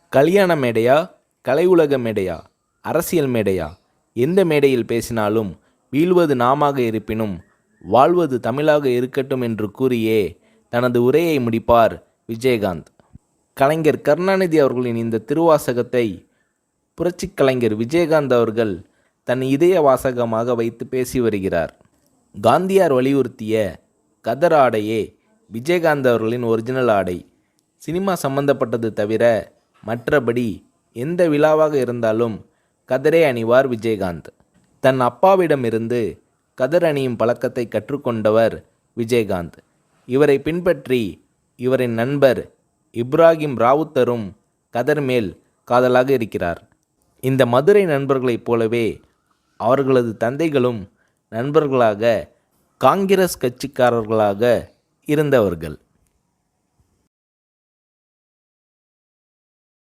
கல்யாண மேடையா, கலை உலக மேடையா, அரசியல் மேடையா, எந்த மேடையில் பேசினாலும் வீழ்வது நாமாக இருப்பினும் வாழ்வது தமிழாக இருக்கட்டும் என்று கூறியே தனது உரையை முடிப்பார் விஜயகாந்த். கலைஞர் கருணாநிதி அவர்களின் இந்த திருவாசகத்தை புரட்சிக் கலைஞர் விஜயகாந்த் அவர்கள் தன் இதய வாசகமாக வைத்து பேசி வருகிறார். காந்தியார் வலியுறுத்திய கதர் ஆடையே விஜயகாந்த் அவர்களின் ஒரிஜினல் ஆடை. சினிமா சம்பந்தப்பட்டது தவிர மற்றபடி எந்த விழாவாக இருந்தாலும் கதரே அணிவார் விஜயகாந்த். தன் அப்பாவிடமிருந்து கதர் அணியும் பழக்கத்தை கற்றுக்கொண்டவர் விஜயகாந்த். இவரை பின்பற்றி இவரின் நண்பர் இப்ராஹிம் ராவுத்தரும் கதர் மேல் காதலாக இருக்கிறார். இந்த மதுரை நண்பர்களைப் போலவே அவர்களது தந்தைகளும் நண்பர்களாக காங்கிரஸ் கட்சிக்காரர்களாக இருந்தவர்கள்.